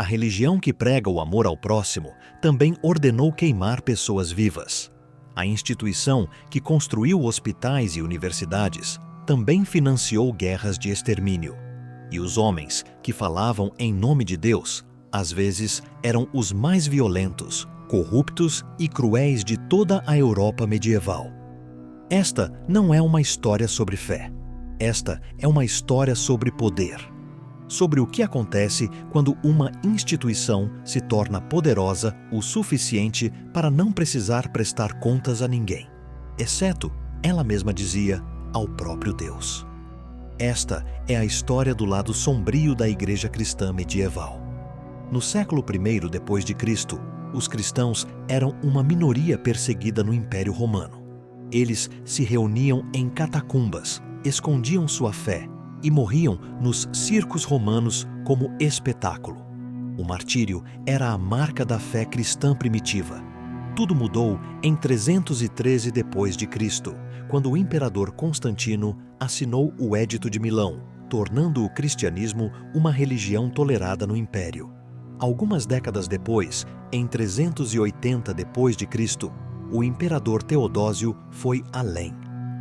A religião que prega o amor ao próximo também ordenou queimar pessoas vivas. A instituição que construiu hospitais e universidades também financiou guerras de extermínio. E os homens que falavam em nome de Deus, às vezes, eram os mais violentos, corruptos e cruéis de toda a Europa medieval. Esta não é uma história sobre fé. Esta é uma história sobre poder. Sobre o que acontece quando uma instituição se torna poderosa o suficiente para não precisar prestar contas a ninguém, exceto, ela mesma dizia, ao próprio Deus. Esta é a história do lado sombrio da igreja cristã medieval. No século I depois de Cristo, os cristãos eram uma minoria perseguida no Império Romano. Eles se reuniam em catacumbas, escondiam sua fé e morriam nos circos romanos como espetáculo. O martírio era a marca da fé cristã primitiva. Tudo mudou em 313 depois de Cristo, quando o imperador Constantino assinou o Edito de Milão, tornando o cristianismo uma religião tolerada no império. Algumas décadas depois, em 380 depois de Cristo, o imperador Teodósio foi além.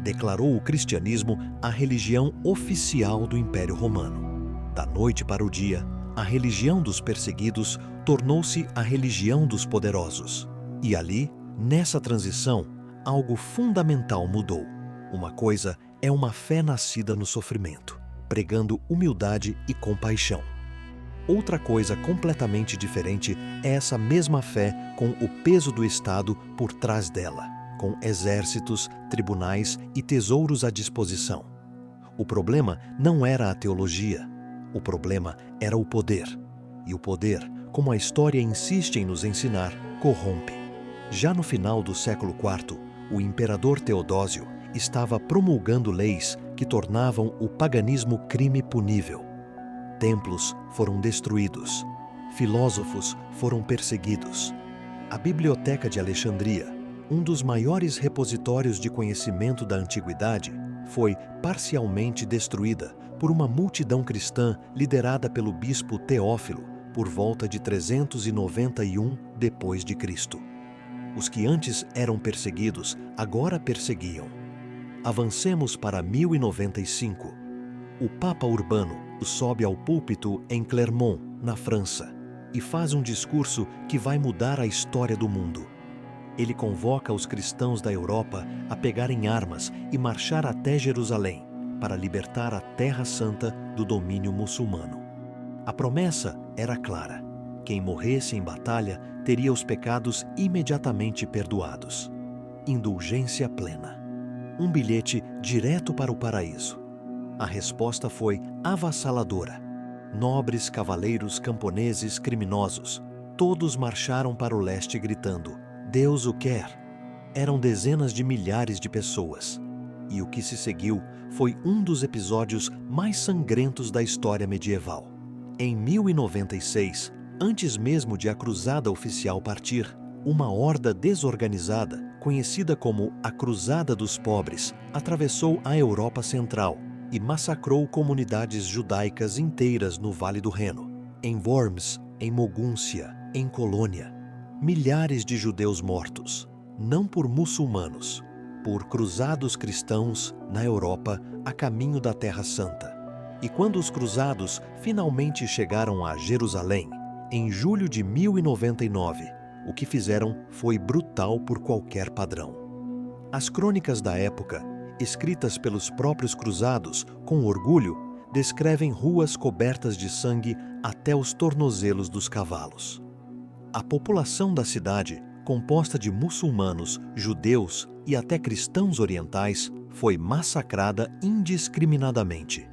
Declarou o cristianismo a religião oficial do Império Romano. Da noite para o dia, a religião dos perseguidos tornou-se a religião dos poderosos. E ali, nessa transição, algo fundamental mudou. Uma coisa é uma fé nascida no sofrimento, pregando humildade e compaixão. Outra coisa completamente diferente é essa mesma fé com o peso do Estado por trás dela, com exércitos, tribunais e tesouros à disposição. O problema não era a teologia, o problema era o poder. E o poder, como a história insiste em nos ensinar, corrompe. Já no final do século IV, o imperador Teodósio estava promulgando leis que tornavam o paganismo crime punível. Templos foram destruídos, filósofos foram perseguidos. A Biblioteca de Alexandria, um dos maiores repositórios de conhecimento da antiguidade, foi parcialmente destruída por uma multidão cristã liderada pelo bispo Teófilo por volta de 391 depois de Cristo. Os que antes eram perseguidos agora perseguiam. Avancemos para 1095. O Papa Urbano sobe ao púlpito em Clermont, na França, e faz um discurso que vai mudar a história do mundo. Ele convoca os cristãos da Europa a pegarem armas e marchar até Jerusalém para libertar a Terra Santa do domínio muçulmano. A promessa era clara: quem morresse em batalha teria os pecados imediatamente perdoados. Indulgência plena. Um bilhete direto para o paraíso. A resposta foi avassaladora. Nobres, cavaleiros, camponeses, criminosos, todos marcharam para o leste gritando: Deus o quer! Eram dezenas de milhares de pessoas. E o que se seguiu foi um dos episódios mais sangrentos da história medieval. Em 1096, antes mesmo de a cruzada oficial partir, uma horda desorganizada, conhecida como a Cruzada dos Pobres, atravessou a Europa Central e massacrou comunidades judaicas inteiras no Vale do Reno, em Worms, em Mogúncia, em Colônia. Milhares de judeus mortos, não por muçulmanos, por cruzados cristãos na Europa a caminho da Terra Santa. E quando os cruzados finalmente chegaram a Jerusalém, em julho de 1099, o que fizeram foi brutal por qualquer padrão. As crônicas da época, escritas pelos próprios cruzados com orgulho, descrevem ruas cobertas de sangue até os tornozelos dos cavalos. A população da cidade, composta de muçulmanos, judeus e até cristãos orientais, foi massacrada indiscriminadamente.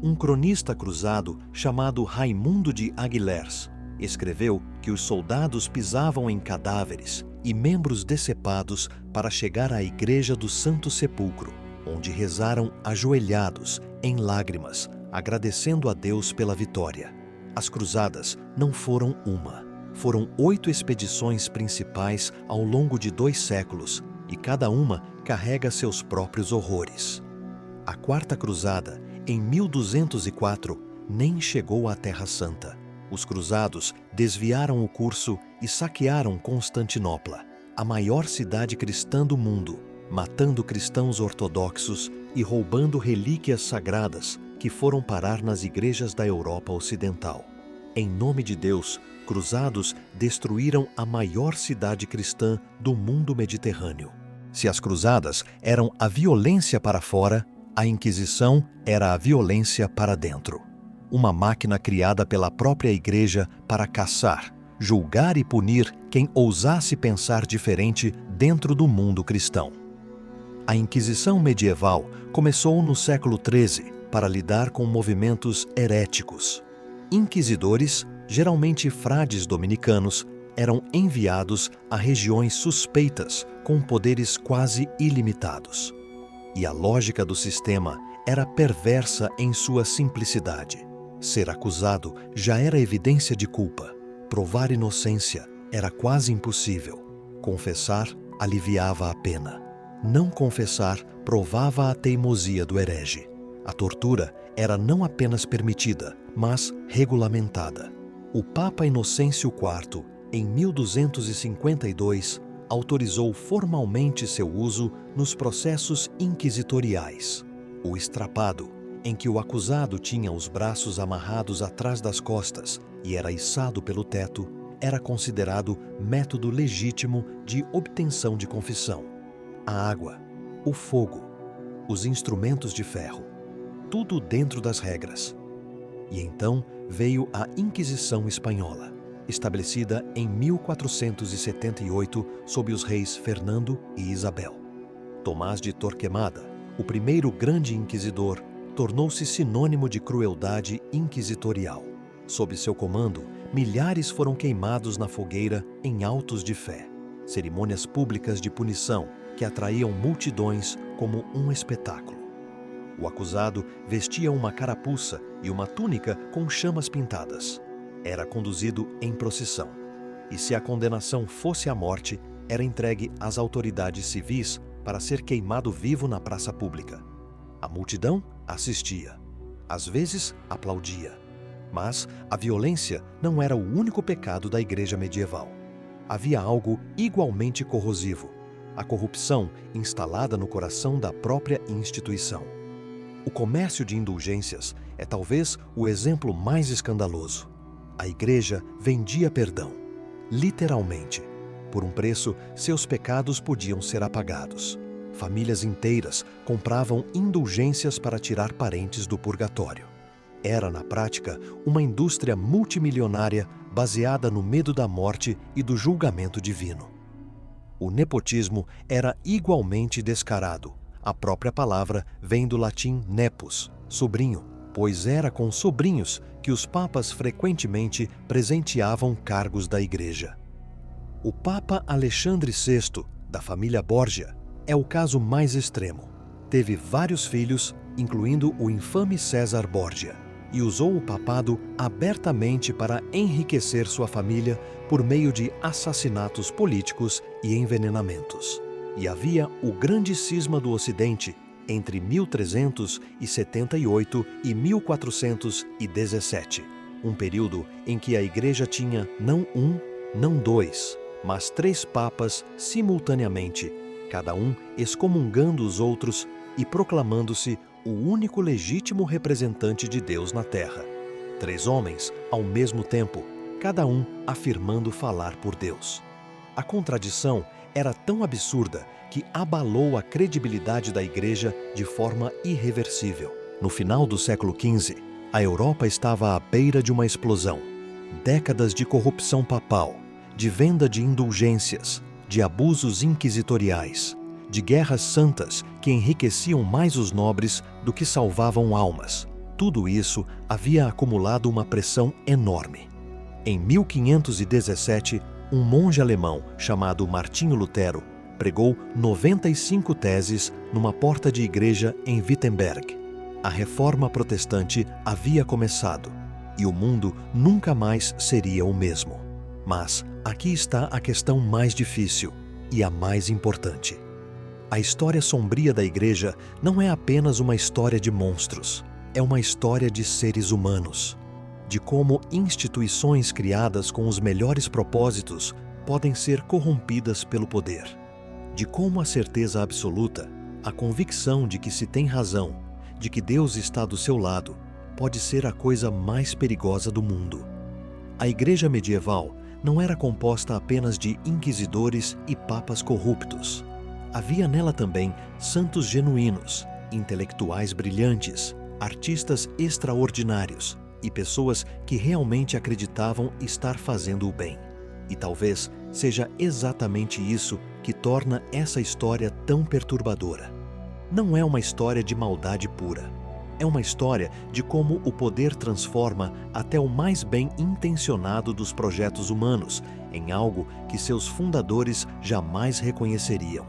Um cronista cruzado chamado Raimundo de Aguilers escreveu que os soldados pisavam em cadáveres e membros decepados para chegar à Igreja do Santo Sepulcro, onde rezaram ajoelhados, em lágrimas, agradecendo a Deus pela vitória. As cruzadas não foram uma. Foram 8 expedições principais ao longo de 2 séculos, e cada uma carrega seus próprios horrores. A Quarta Cruzada, em 1204, nem chegou à Terra Santa. Os cruzados desviaram o curso e saquearam Constantinopla, a maior cidade cristã do mundo, matando cristãos ortodoxos e roubando relíquias sagradas que foram parar nas igrejas da Europa Ocidental. Em nome de Deus, cruzados destruíram a maior cidade cristã do mundo mediterrâneo. Se as cruzadas eram a violência para fora, a Inquisição era a violência para dentro. Uma máquina criada pela própria Igreja para caçar, julgar e punir quem ousasse pensar diferente dentro do mundo cristão. A Inquisição medieval começou no século XIII para lidar com movimentos heréticos. Inquisidores, geralmente frades dominicanos, eram enviados a regiões suspeitas com poderes quase ilimitados. E a lógica do sistema era perversa em sua simplicidade. Ser acusado já era evidência de culpa. Provar inocência era quase impossível. Confessar aliviava a pena. Não confessar provava a teimosia do herege. A tortura era não apenas permitida, mas regulamentada. O Papa Inocêncio IV, em 1252, autorizou formalmente seu uso nos processos inquisitoriais. O estrapado, em que o acusado tinha os braços amarrados atrás das costas e era içado pelo teto, era considerado método legítimo de obtenção de confissão. A água, o fogo, os instrumentos de ferro, tudo dentro das regras. E então veio a Inquisição Espanhola, estabelecida em 1478 sob os reis Fernando e Isabel. Tomás de Torquemada, o primeiro grande inquisidor, tornou-se sinônimo de crueldade inquisitorial. Sob seu comando, milhares foram queimados na fogueira em autos de fé, cerimônias públicas de punição que atraíam multidões como um espetáculo. O acusado vestia uma carapuça e uma túnica com chamas pintadas. Era conduzido em procissão. E se a condenação fosse a morte, era entregue às autoridades civis para ser queimado vivo na praça pública. A multidão assistia. Às vezes, aplaudia. Mas a violência não era o único pecado da Igreja medieval. Havia algo igualmente corrosivo: a corrupção instalada no coração da própria instituição. O comércio de indulgências é talvez o exemplo mais escandaloso. A Igreja vendia perdão. Literalmente. Por um preço, seus pecados podiam ser apagados. Famílias inteiras compravam indulgências para tirar parentes do purgatório. Era, na prática, uma indústria multimilionária baseada no medo da morte e do julgamento divino. O nepotismo era igualmente descarado. A própria palavra vem do latim nepos, sobrinho, pois era com sobrinhos que os papas frequentemente presenteavam cargos da Igreja. O Papa Alexandre VI, da família Borgia, é o caso mais extremo. Teve vários filhos, incluindo o infame César Borgia, e usou o papado abertamente para enriquecer sua família por meio de assassinatos políticos e envenenamentos. E havia o grande cisma do Ocidente entre 1378 e 1417, um período em que a Igreja tinha não um, não dois, mas 3 papas simultaneamente, cada um excomungando os outros e proclamando-se o único legítimo representante de Deus na Terra. 3 homens, ao mesmo tempo, cada um afirmando falar por Deus. A contradição era tão absurda que abalou a credibilidade da Igreja de forma irreversível. No final do século XV, a Europa estava à beira de uma explosão. Décadas de corrupção papal, de venda de indulgências, de abusos inquisitoriais, de guerras santas que enriqueciam mais os nobres do que salvavam almas. Tudo isso havia acumulado uma pressão enorme. Em 1517, um monge alemão chamado Martinho Lutero pregou 95 teses numa porta de igreja em Wittenberg. A reforma protestante havia começado e o mundo nunca mais seria o mesmo. Mas aqui está a questão mais difícil e a mais importante. A história sombria da Igreja não é apenas uma história de monstros, é uma história de seres humanos. de como instituições criadas com os melhores propósitos podem ser corrompidas pelo poder, de como a certeza absoluta, a convicção de que se tem razão, de que Deus está do seu lado, pode ser a coisa mais perigosa do mundo. A Igreja medieval não era composta apenas de inquisidores e papas corruptos. Havia nela também santos genuínos, intelectuais brilhantes, artistas extraordinários e pessoas que realmente acreditavam estar fazendo o bem. E talvez seja exatamente isso que torna essa história tão perturbadora. Não é uma história de maldade pura. É uma história de como o poder transforma até o mais bem intencionado dos projetos humanos em algo que seus fundadores jamais reconheceriam.